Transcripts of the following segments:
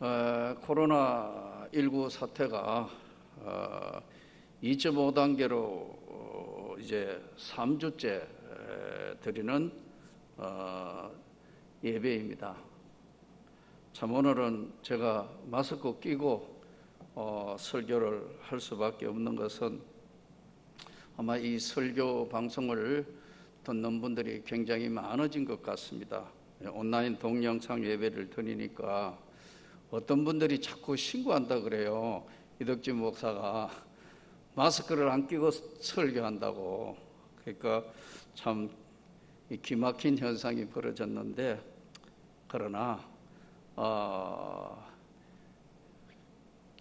코로나19 사태가 2.5단계로 이제 3주째 드리는 예배입니다. 참 오늘은 제가 마스크 끼고 설교를 할 수밖에 없는 것은 아마 이 설교 방송을 듣는 분들이 굉장히 많아진 것 같습니다. 온라인 동영상 예배를 드리니까 어떤 분들이 자꾸 신고한다 그래요. 이덕진 목사가 마스크를 안 끼고 설교한다고. 그러니까 참 기막힌 현상이 벌어졌는데, 그러나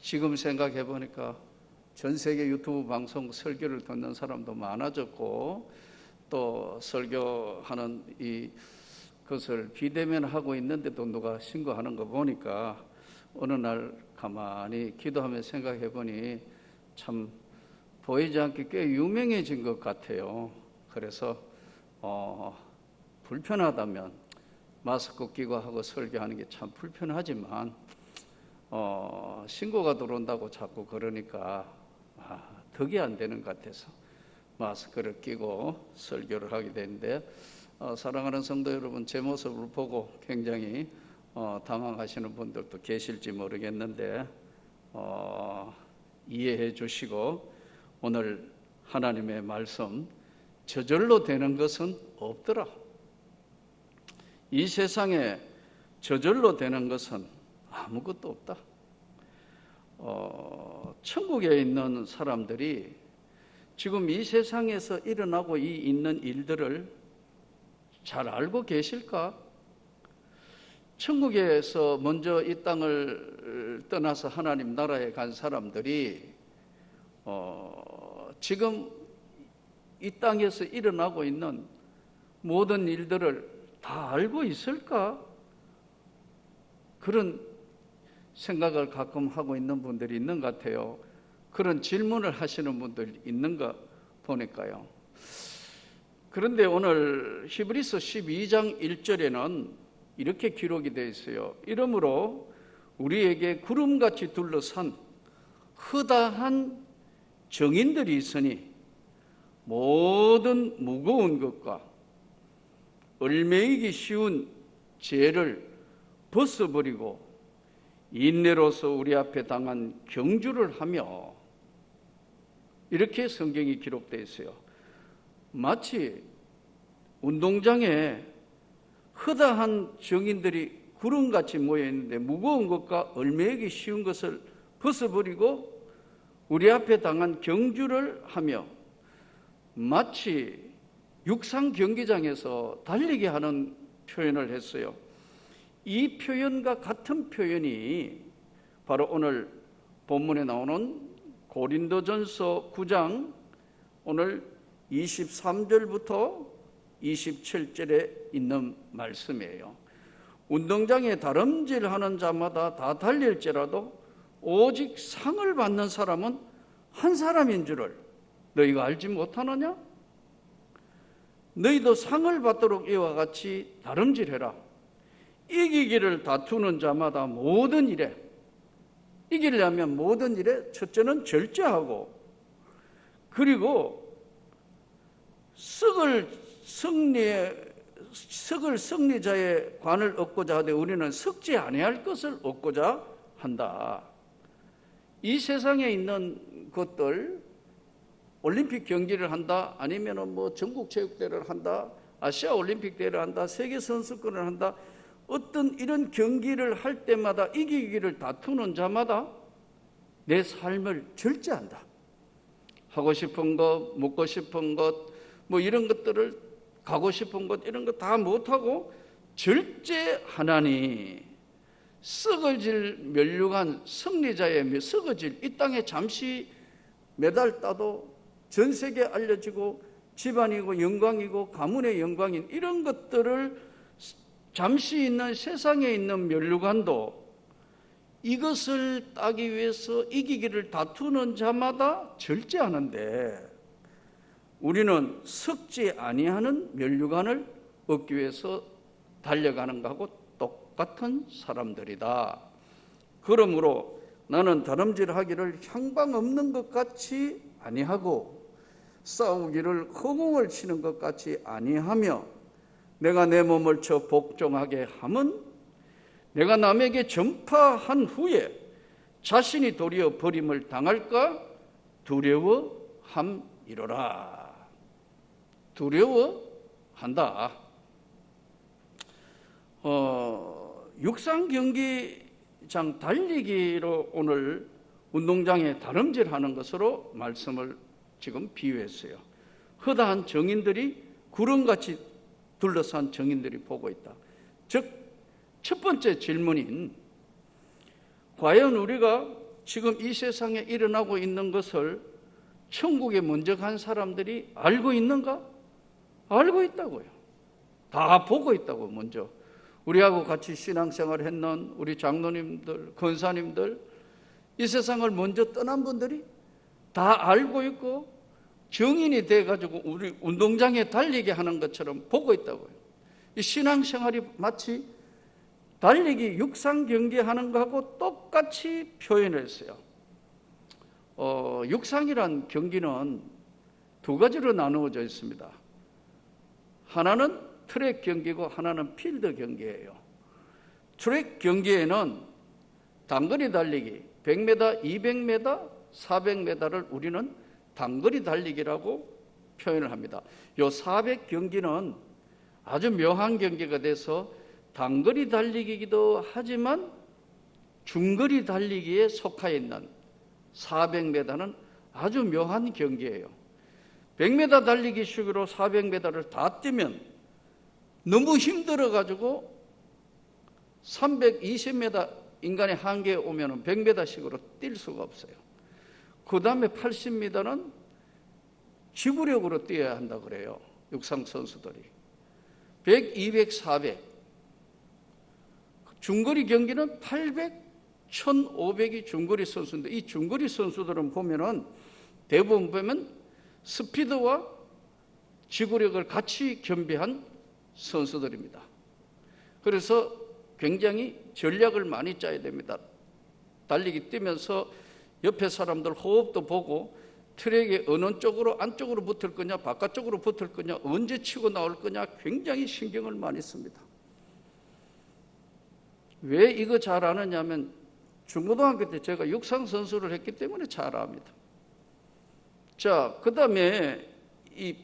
지금 생각해 보니까 전 세계 유튜브 방송 설교를 듣는 사람도 많아졌고, 또 설교하는 그것을 비대면하고 있는데도 누가 신고하는 거 보니까 어느 날 가만히 기도하며 생각해 보니 참 보이지 않게 꽤 유명해진 것 같아요. 그래서 불편하다면 마스크 끼고 하고 설교하는 게 참 불편하지만 신고가 들어온다고 자꾸 그러니까 덕이 안 되는 것 같아서 마스크를 끼고 설교를 하게 되는데, 사랑하는 성도 여러분, 제 모습을 보고 굉장히 당황하시는 분들도 계실지 모르겠는데 이해해 주시고, 오늘 하나님의 말씀, 저절로 되는 것은 없더라. 이 세상에 저절로 되는 것은 아무것도 없다. 천국에 있는 사람들이 지금 이 세상에서 일어나고 있는 일들을 잘 알고 계실까? 천국에서 먼저 이 땅을 떠나서 하나님 나라에 간 사람들이 지금 이 땅에서 일어나고 있는 모든 일들을 다 알고 있을까? 그런 생각을 가끔 하고 있는 분들이 있는 것 같아요. 그런 질문을 하시는 분들 있는가 보니까요. 그런데 오늘 히브리서 12장 1절에는 이렇게 기록이 되어 있어요. 이러므로 우리에게 구름같이 둘러싼 허다한 정인들이 있으니 모든 무거운 것과 얽매이기 쉬운 죄를 벗어버리고 인내로서 우리 앞에 당한 경주를 하며, 이렇게 성경이 기록되어 있어요. 마치 운동장에 허다한 정인들이 구름같이 모여있는데 무거운 것과 얽매이기 쉬운 것을 벗어버리고 우리 앞에 당한 경주를 하며, 마치 육상 경기장에서 달리게 하는 표현을 했어요. 이 표현과 같은 표현이 바로 오늘 본문에 나오는 고린도전서 9장 오늘 23절부터 27절에 있는 말씀이에요. 운동장에 다름질하는 자마다 다 달릴지라도 오직 상을 받는 사람은 한 사람인 줄을 너희가 알지 못하느냐? 너희도 상을 받도록 이와 같이 다름질해라. 이기기를 다투는 자마다 모든 일에, 이기려면 모든 일에 첫째는 절제하고, 그리고 썩을 승리자의 관을 얻고자 하되 우리는 썩지 아니할 것을 얻고자 한다. 이 세상에 있는 것들, 올림픽 경기를 한다, 아니면 전국체육대회를 한다, 아시아 올림픽 대회를 한다, 세계 선수권을 한다, 어떤 이런 경기를 할 때마다 이기기를 다투는 자마다 내 삶을 절제한다. 하고 싶은 것, 먹고 싶은 것, 이런 것들을, 가고 싶은 것, 이런 거 다 못하고 절제하나니 썩어질 면류관 승리자의 썩어질, 이 땅에 잠시 메달 따도 전 세계에 알려지고 집안이고 영광이고 가문의 영광인 이런 것들을 잠시 있는 세상에 있는 면류관도 이것을 따기 위해서 이기기를 다투는 자마다 절제하는데, 우리는 썩지 아니하는 면류관을 얻기 위해서 달려가는 것하고 똑같은 사람들이다. 그러므로 나는 다름질하기를 향방 없는 것 같이 아니하고 싸우기를 허공을 치는 것 같이 아니하며 내가 내 몸을 쳐 복종하게 함은 내가 남에게 전파한 후에 자신이 도리어 버림을 당할까 두려워함이로라. 두려워한다. 육상 경기장 달리기로 오늘 운동장에 다름질하는 것으로 말씀을 지금 비유했어요. 허다한 정인들이 구름같이 둘러싼 정인들이 보고 있다. 즉 첫 번째 질문인 과연 우리가 지금 이 세상에 일어나고 있는 것을 천국에 먼저 간 사람들이 알고 있는가? 알고 있다고요. 다 보고 있다고. 먼저 우리하고 같이 신앙생활을 했는 우리 장로님들, 권사님들, 이 세상을 먼저 떠난 분들이 다 알고 있고 정인이 돼가지고 우리 운동장에 달리게 하는 것처럼 보고 있다고요. 이 신앙생활이 마치 달리기 육상 경기하는 거하고 똑같이 표현했어요. 육상이란 경기는 두 가지로 나누어져 있습니다. 하나는 트랙 경기고 하나는 필드 경기예요. 트랙 경기에는 단거리 달리기 100m, 200m, 400m를 우리는 단거리 달리기라고 표현을 합니다. 요 400 경기는 아주 묘한 경기가 돼서 단거리 달리기이기도 하지만 중거리 달리기에 속해 있는 400m는 아주 묘한 경기예요. 100m 달리기식으로 400m를 다 뛰면 너무 힘들어가지고 320m 인간의 한계에 오면 100m식으로 뛸 수가 없어요. 그 다음에 80m는 지구력으로 뛰어야 한다 그래요. 육상 선수들이. 100, 200, 400. 중거리 경기는 800, 1500이 중거리 선수인데 이 중거리 선수들은 보면은 대부분 보면 스피드와 지구력을 같이 겸비한 선수들입니다. 그래서 굉장히 전략을 많이 짜야 됩니다. 달리기 뛰면서 옆에 사람들 호흡도 보고 트랙에 어느 쪽으로 안쪽으로 붙을 거냐 바깥쪽으로 붙을 거냐 언제 치고 나올 거냐 굉장히 신경을 많이 씁니다. 왜 이거 잘 아느냐면 중고등학교 때 제가 육상 선수를 했기 때문에 잘 압니다. 자, 그 다음에 이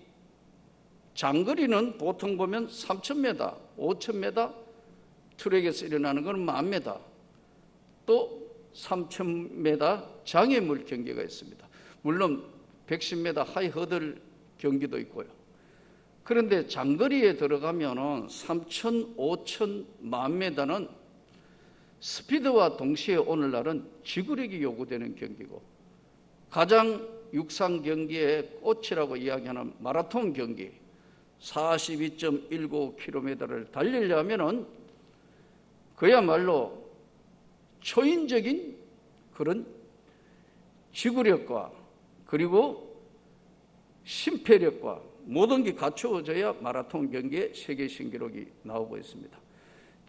장거리는 보통 보면 3,000m, 5,000m, 트랙에서 일어나는 건 10,000m, 또 3,000m 장애물 경기가 있습니다. 물론 110m 하이 허들 경기도 있고요. 그런데 장거리에 들어가면은 3,000, 5,000, 10,000m는 스피드와 동시에 오늘날은 지구력이 요구되는 경기고 가장 육상 경기의 꽃이라고 이야기하는 마라톤 경기 42.19km를 달리려면은 그야말로 초인적인 그런 지구력과 그리고 심폐력과 모든 게 갖추어져야 마라톤 경기의 세계 신기록이 나오고 있습니다.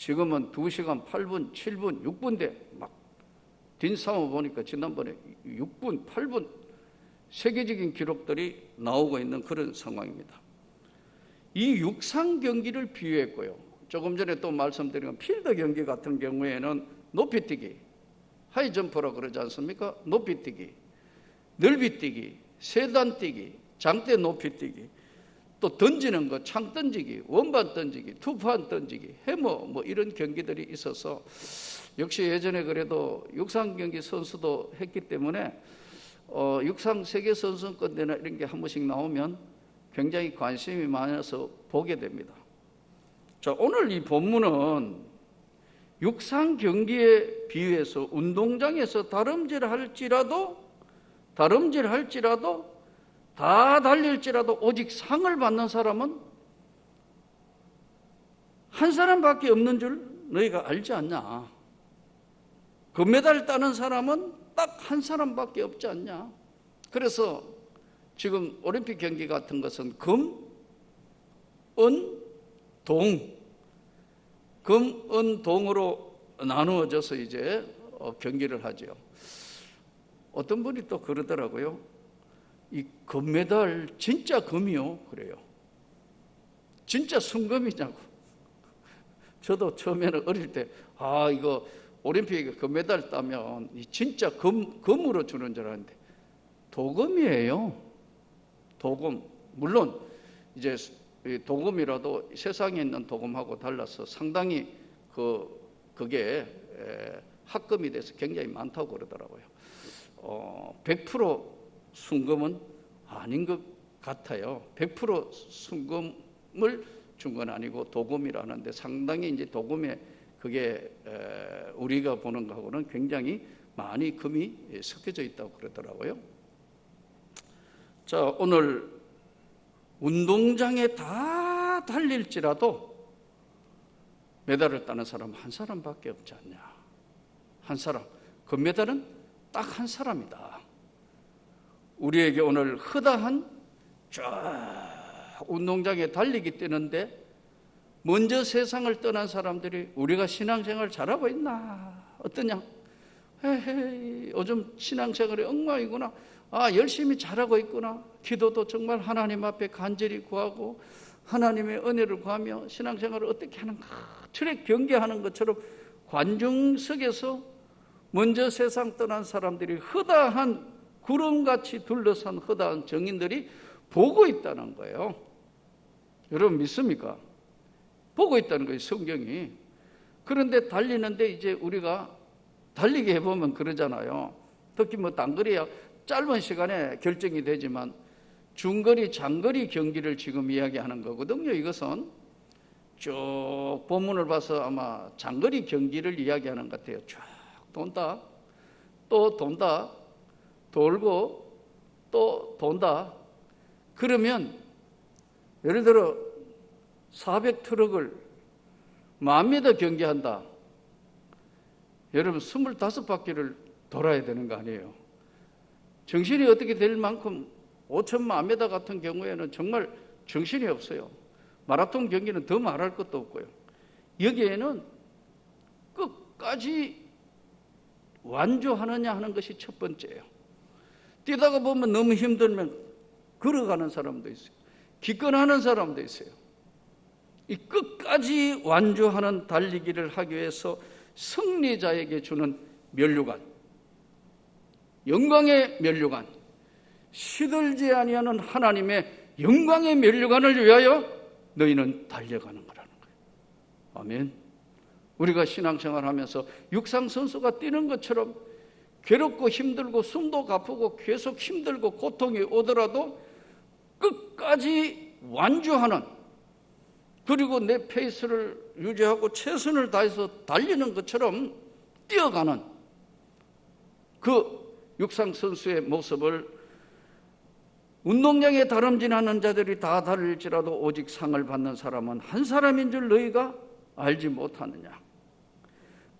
지금은 2시간 8분, 7분, 6분대 막 뒷싸움 보니까 지난번에 6분, 8분 세계적인 기록들이 나오고 있는 그런 상황입니다. 이 육상 경기를 비유했고요. 조금 전에 또 말씀드린 필드 경기 같은 경우에는 높이뛰기, 하이점프라고 그러지 않습니까? 높이뛰기, 넓이뛰기, 세단뛰기, 장대 높이뛰기, 또 던지는 거, 창 던지기, 원반 던지기, 투판 던지기, 해머 뭐 이런 경기들이 있어서 역시 예전에 그래도 육상 경기 선수도 했기 때문에 육상 세계 선수권 대회나 이런 게 한 번씩 나오면 굉장히 관심이 많아서 보게 됩니다. 자, 오늘 이 본문은 육상 경기에 비유해서 운동장에서 다름질할지라도 다 달릴지라도 오직 상을 받는 사람은 한 사람밖에 없는 줄 너희가 알지 않냐? 금메달 따는 사람은 딱 한 사람밖에 없지 않냐? 그래서 지금 올림픽 경기 같은 것은 금, 은, 동, 금, 은, 동으로 나누어져서 이제 경기를 하죠. 어떤 분이 또 그러더라고요. 이 금메달 진짜 금이요? 그래요. 진짜 순금이냐고. 저도 처음에는 어릴 때 이거 올림픽에 금메달 따면 진짜 금으로 주는 줄 알았는데 도금이에요. 도금. 물론 이제 도금이라도 세상에 있는 도금하고 달라서 상당히 그게 합금이 돼서 굉장히 많다고 그러더라고요. 100% 순금은 아닌 것 같아요. 100% 순금을 준 건 아니고 도금이라는데 상당히 이제 도금에 그게 우리가 보는 거하고는 굉장히 많이 금이 섞여져 있다고 그러더라고요. 자, 오늘 운동장에 다 달릴지라도 메달을 따는 사람 한 사람밖에 없지 않냐. 한 사람. 금메달은 딱 한 사람이다. 우리에게 오늘 허다한 쫙 운동장에 달리기 뛰는데 먼저 세상을 떠난 사람들이 우리가 신앙생활 잘하고 있나? 어떠냐? 에헤이, 요즘 신앙생활이 엉망이구나. 열심히 잘하고 있구나. 기도도 정말 하나님 앞에 간절히 구하고 하나님의 은혜를 구하며 신앙생활을 어떻게 하는가? 철에 경계하는 것처럼 관중석에서 먼저 세상 떠난 사람들이 허다한 구름같이 둘러싼 허다한 정인들이 보고 있다는 거예요. 여러분 믿습니까? 보고 있다는 거예요, 성경이. 그런데 달리는데 이제 우리가 달리게 해보면 그러잖아요. 특히 단거리야 짧은 시간에 결정이 되지만 중거리, 장거리 경기를 지금 이야기하는 거거든요. 이것은 쭉 본문을 봐서 아마 장거리 경기를 이야기하는 것 같아요. 쭉 돈다, 또 돈다, 돌고 또 돈다. 그러면 예를 들어 400트럭을 10,000m 경기한다. 여러분 25바퀴를 돌아야 되는 거 아니에요. 정신이 어떻게 될 만큼 5,000m 같은 경우에는 정말 정신이 없어요. 마라톤 경기는 더 말할 것도 없고요. 여기에는 끝까지 완주하느냐 하는 것이 첫 번째예요. 뛰다가 보면 너무 힘들면 걸어가는 사람도 있어요. 기권하는 사람도 있어요. 이 끝까지 완주하는 달리기를 하기 위해서 승리자에게 주는 면류관, 영광의 면류관, 시들지 아니하는 하나님의 영광의 면류관을 위하여 너희는 달려가는 거라는 거예요. 아멘. 우리가 신앙생활하면서 육상선수가 뛰는 것처럼 괴롭고 힘들고 숨도 가쁘고 계속 힘들고 고통이 오더라도 끝까지 완주하는, 그리고 내 페이스를 유지하고 최선을 다해서 달리는 것처럼 뛰어가는 그 육상선수의 모습을 운동장에 다름질하는 자들이 다 달릴지라도 오직 상을 받는 사람은 한 사람인 줄 너희가 알지 못하느냐.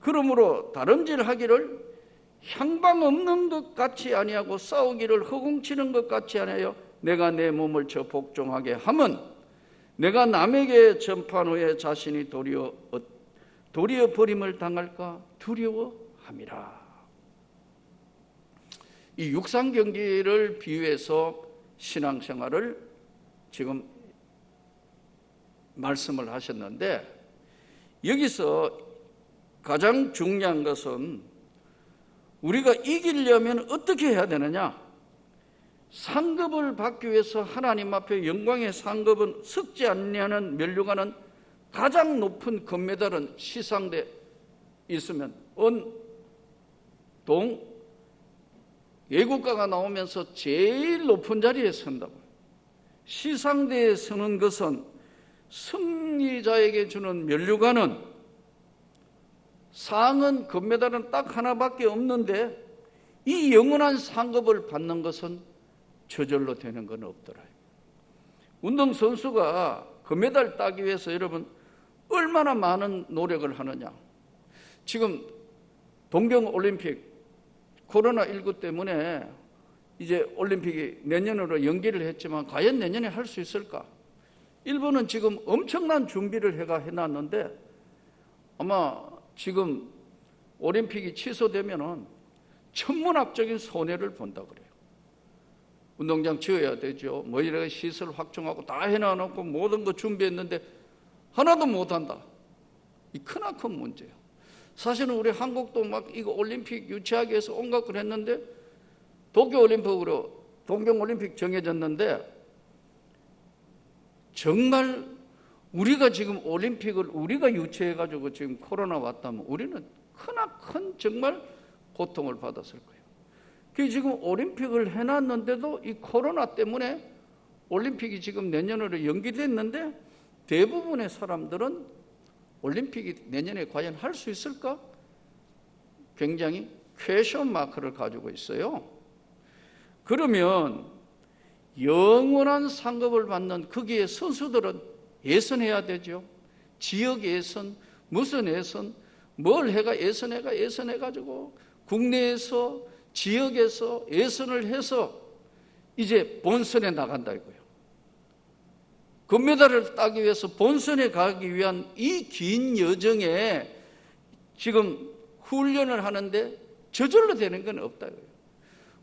그러므로 다름질하기를 향방 없는 것 같이 아니하고 싸우기를 허공치는 것 같이 아니하여 내가 내 몸을 저 복종하게 하면 내가 남에게 전판 후에 자신이 도리어 버림을 당할까 두려워함이라. 이 육상 경기를 비유해서 신앙생활을 지금 말씀을 하셨는데, 여기서 가장 중요한 것은 우리가 이기려면 어떻게 해야 되느냐? 상급을 받기 위해서 하나님 앞에 영광의 상급은 섞지 않냐는 면류관은 가장 높은 금메달은 시상대 있으면 은, 동, 예국가가 나오면서 제일 높은 자리에 선다고. 시상대에 서는 것은 승리자에게 주는 면류관은, 상은 금메달은 딱 하나밖에 없는데 이 영원한 상급을 받는 것은 저절로 되는 건 없더라. 운동선수가 금메달 따기 위해서 여러분 얼마나 많은 노력을 하느냐. 지금 동경올림픽 코로나19 때문에 이제 올림픽이 내년으로 연기를 했지만 과연 내년에 할 수 있을까? 일본은 지금 엄청난 준비를 해놨는데 아마 지금 올림픽이 취소되면은 천문학적인 손해를 본다 그래요. 운동장 지어야 되죠. 뭐 이런 시설 확충하고 다 해놔놓고 모든 거 준비했는데 하나도 못한다. 이 크나큰 문제예요. 사실은 우리 한국도 막 이거 올림픽 유치하기 위해서 온갖 걸 했는데 도쿄올림픽으로 동경올림픽 정해졌는데 정말 우리가 지금 올림픽을 우리가 유치해가지고 지금 코로나 왔다면 우리는 크나큰 정말 고통을 받았을 거예요. 그 지금 올림픽을 해놨는데도 이 코로나 때문에 올림픽이 지금 내년으로 연기됐는데 대부분의 사람들은 올림픽이 내년에 과연 할 수 있을까? 굉장히 퀘션 마크를 가지고 있어요. 그러면 영원한 상급을 받는 거기에 선수들은 예선해야 되죠. 지역 예선, 무슨 예선, 뭘 해가 예선해가지고 국내에서 지역에서 예선을 해서 이제 본선에 나간다 이거예요. 금메달을 따기 위해서 본선에 가기 위한 이 긴 여정에 지금 훈련을 하는데 저절로 되는 건 없다 이거예요.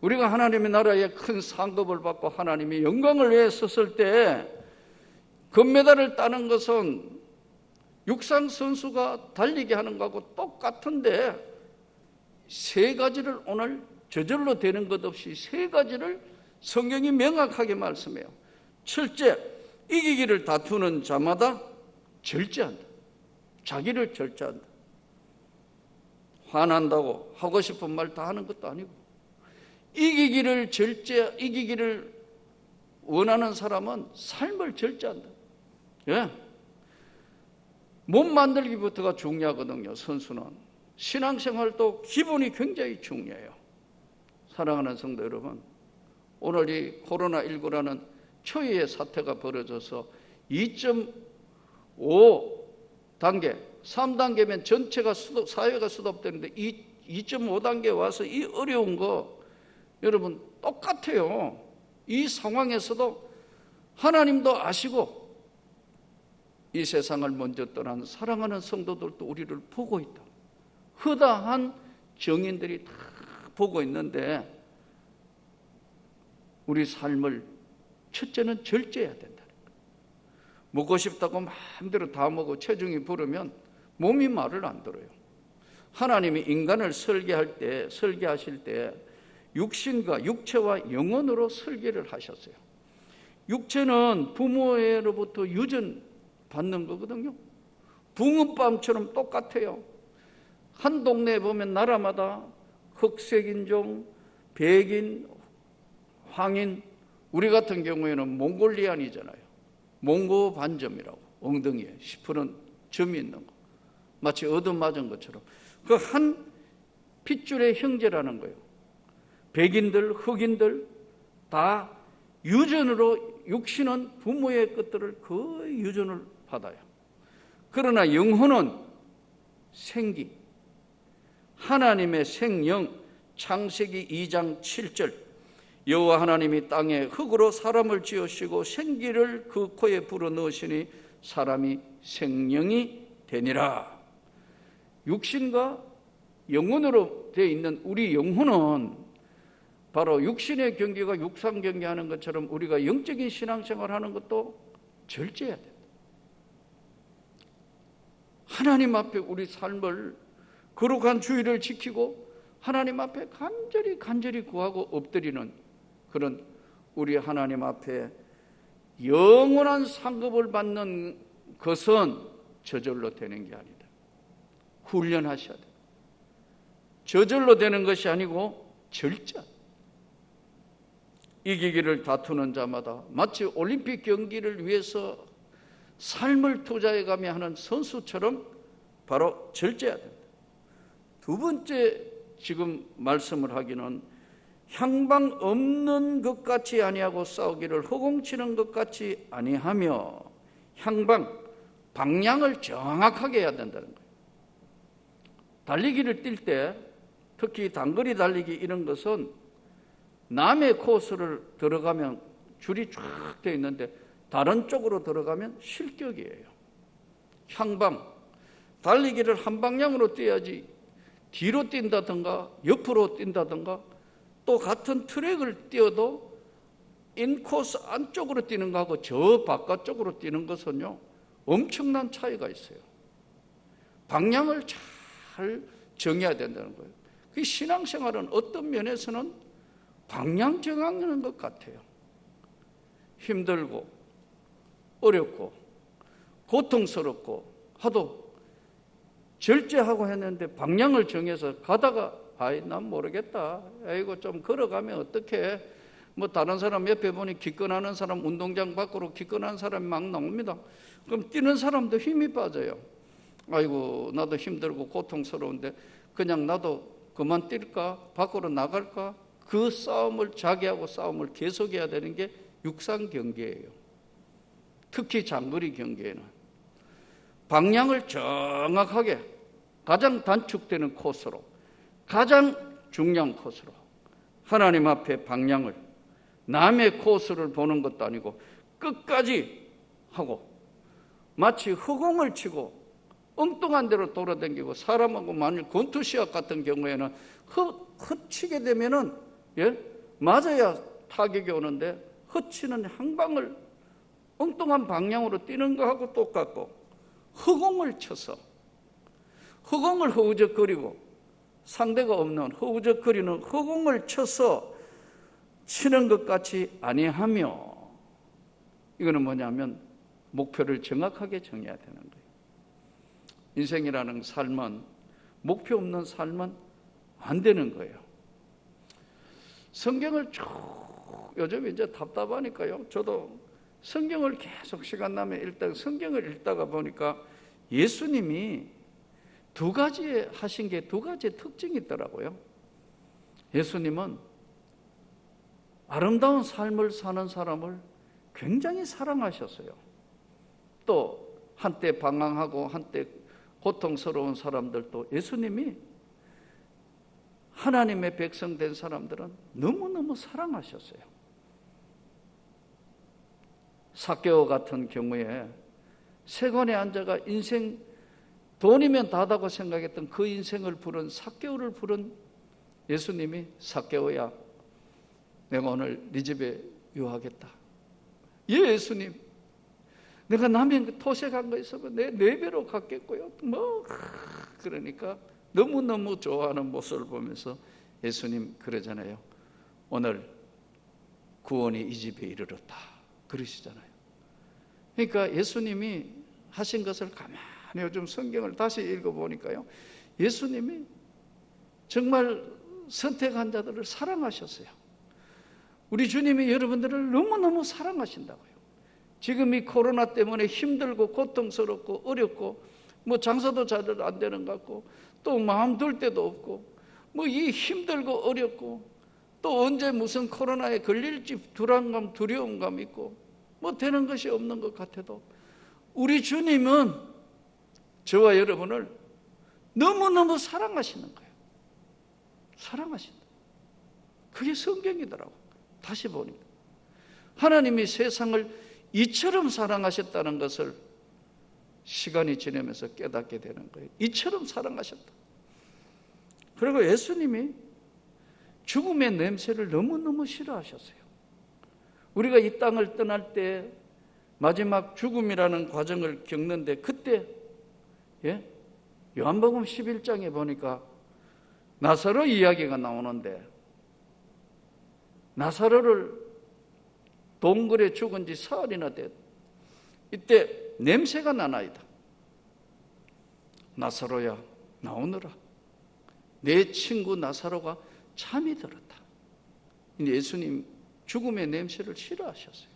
우리가 하나님의 나라에 큰 상급을 받고 하나님의 영광을 위해 섰을 때 금메달을 따는 것은 육상 선수가 달리기 하는 거하고 똑같은데 세 가지를 오늘 저절로 되는 것 없이 세 가지를 성경이 명확하게 말씀해요. 첫째, 이기기를 다투는 자마다 절제한다. 자기를 절제한다. 화난다고 하고 싶은 말 다 하는 것도 아니고 이기기를 원하는 사람은 삶을 절제한다. 예. 몸 만들기부터가 중요하거든요. 선수는 신앙생활도 기본이 굉장히 중요해요. 사랑하는 성도 여러분, 오늘 이 코로나19라는 초유의 사태가 벌어져서 2.5단계 3단계면 전체가 사회가 수습되는데 2.5단계 와서 이 어려운 거 여러분 똑같아요. 이 상황에서도 하나님도 아시고 이 세상을 먼저 떠난 사랑하는 성도들도 우리를 보고 있다. 허다한 정인들이 다 보고 있는데 우리 삶을 첫째는 절제해야 된다. 먹고 싶다고 마음대로 다 먹고 체중이 부르면 몸이 말을 안 들어요. 하나님이 인간을 설계하실 때 육신과 육체와 영혼으로 설계를 하셨어요. 육체는 부모로부터 유전 받는 거거든요. 붕어빵처럼 똑같아요. 한 동네에 보면 나라마다 흑색인종, 백인, 황인, 우리 같은 경우에는 몽골리안이잖아요. 몽고 반점이라고 엉덩이에 10% 점이 있는 거 마치 얻어맞은 것처럼 그 한 핏줄의 형제라는 거예요. 백인들, 흑인들 다 유전으로 육신은 부모의 것들을 거의 유전을 받아요. 그러나 영혼은 생기, 하나님의 생명, 창세기 2장 7절 여호와 하나님이 땅에 흙으로 사람을 지으시고 생기를 그 코에 불어넣으시니 사람이 생명이 되니라. 육신과 영혼으로 되어 있는 우리 영혼은 바로 육신의 경계가 육상 경계하는 것처럼 우리가 영적인 신앙생활을 하는 것도 절제해야 된다. 하나님 앞에 우리 삶을 거룩한 주의를 지키고 하나님 앞에 간절히 구하고 엎드리는 그런 우리 하나님 앞에 영원한 상급을 받는 것은 저절로 되는 게 아니다. 훈련하셔야 돼요. 저절로 되는 것이 아니고 절제. 이기기를 다투는 자마다 마치 올림픽 경기를 위해서 삶을 투자해가며 하는 선수처럼 바로 절제해야 된다. 두 번째 지금 말씀을 하기는 향방 없는 것 같이 아니하고 싸우기를 허공치는 것 같이 아니하며 방향을 정확하게 해야 된다는 거예요. 달리기를 뛸 때 특히 단거리 달리기 이런 것은 남의 코스를 들어가면 줄이 쫙 되어 있는데 다른 쪽으로 들어가면 실격이에요. 달리기를 한 방향으로 뛰어야지 뒤로 뛴다든가 옆으로 뛴다든가 또 같은 트랙을 뛰어도 인코스 안쪽으로 뛰는 거하고 저 바깥쪽으로 뛰는 것은요 엄청난 차이가 있어요. 방향을 잘 정해야 된다는 거예요. 그 신앙생활은 어떤 면에서는 방향 정하는 것 같아요. 힘들고 어렵고 고통스럽고 하도 절제하고 했는데 방향을 정해서 가다가 난 모르겠다. 아이고 좀 걸어가면 어떡해. 뭐 다른 사람 옆에 보니 기권하는 사람 운동장 밖으로 기권하는 사람이 막 나옵니다. 그럼 뛰는 사람도 힘이 빠져요. 아이고 나도 힘들고 고통스러운데 그냥 나도 그만 뛸까? 밖으로 나갈까? 그 싸움을 자기하고 싸움을 계속해야 되는 게 육상 경기예요. 특히 장거리 경기에는 방향을 정확하게 가장 단축되는 코스로 가장 중요한 코스로 하나님 앞에 방향을 남의 코스를 보는 것도 아니고 끝까지 하고 마치 허공을 치고 엉뚱한 데로 돌아다니고 사람하고 만일 권투시합 같은 경우에는 헛치게 되면은 맞아야 타격이 오는데 헛치는 한 방을 엉뚱한 방향으로 뛰는 거하고 똑같고 허공을 쳐서 허공을 허우적거리고 상대가 없는 허우적거리는 허공을 쳐서 치는 것 같이 아니하며 이거는 뭐냐면 목표를 정확하게 정해야 되는 거예요. 인생이라는 삶은 목표 없는 삶은 안 되는 거예요. 성경을 쭉 요즘 이제 답답하니까요. 저도 성경을 계속 시간 나면 일단 성경을 읽다가 보니까 예수님이 두 가지 하신 게 두 가지 특징이 있더라고요. 예수님은 아름다운 삶을 사는 사람을 굉장히 사랑하셨어요. 또 한때 방황하고 한때 고통스러운 사람들도 예수님이 하나님의 백성 된 사람들은 너무너무 사랑하셨어요. 삭개오 같은 경우에 세관에 앉아가 인생 돈이면 다다고 생각했던 그 인생을 부른 삭개오를 부른 예수님이 삭개오야 내가 오늘 네 집에 유하겠다. 예 예수님 내가 남의 토색한 거 있으면 내 4배로 갚겠고요. 그러니까 너무너무 좋아하는 모습을 보면서 예수님 그러잖아요. 오늘 구원이 이 집에 이르렀다. 그러시잖아요. 그러니까 예수님이 하신 것을 가만히 요즘 성경을 다시 읽어보니까요. 예수님이 정말 선택한 자들을 사랑하셨어요. 우리 주님이 여러분들을 너무너무 사랑하신다고요. 지금 이 코로나 때문에 힘들고 고통스럽고 어렵고 뭐 장사도 잘 안 되는 것 같고 또 마음 둘 데도 없고 뭐 이 힘들고 어렵고 또 언제 무슨 코로나에 걸릴지 불안감 두려움감 있고 뭐 되는 것이 없는 것 같아도 우리 주님은 저와 여러분을 너무너무 사랑하시는 거예요. 사랑하신다. 그게 성경이더라고. 다시 보니까 하나님이 세상을 이처럼 사랑하셨다는 것을 시간이 지나면서 깨닫게 되는 거예요. 이처럼 사랑하셨다. 그리고 예수님이 죽음의 냄새를 너무너무 싫어하셨어요. 우리가 이 땅을 떠날 때 마지막 죽음이라는 과정을 겪는데 그때 요한복음 11장에 보니까 나사로 이야기가 나오는데 나사로를 동굴에 죽은 지 사흘이나 됐. 이때 냄새가 나나이다. 나사로야 나오너라. 내 친구 나사로가 잠이 들었다. 예수님 죽음의 냄새를 싫어하셨어요.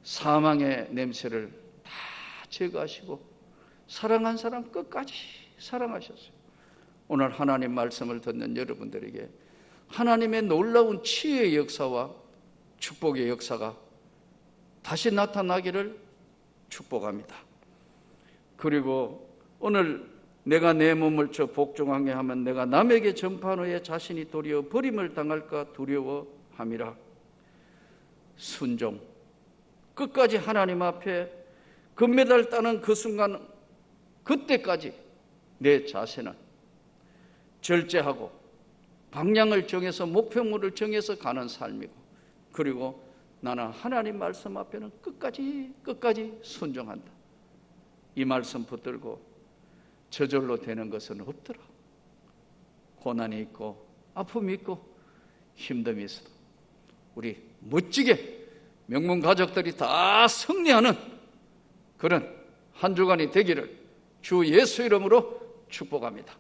사망의 냄새를 다 제거하시고 사랑한 사람 끝까지 사랑하셨어요. 오늘 하나님 말씀을 듣는 여러분들에게 하나님의 놀라운 치유의 역사와 축복의 역사가 다시 나타나기를 축복합니다. 그리고 오늘 내가 내 몸을 저 복종하게 하면 내가 남에게 전파한 후에 자신이 도리어 버림을 당할까 두려워함이라. 순종 끝까지 하나님 앞에 금메달 따는 그 순간 그때까지 내 자세는 절제하고 방향을 정해서 목표물을 정해서 가는 삶이고, 그리고 나는 하나님 말씀 앞에는 끝까지 순종한다. 이 말씀 붙들고 저절로 되는 것은 없더라. 고난이 있고 아픔이 있고 힘듦이 있어도 우리 멋지게 명문 가족들이 다 승리하는 그런 한 주간이 되기를 주 예수 이름으로 축복합니다.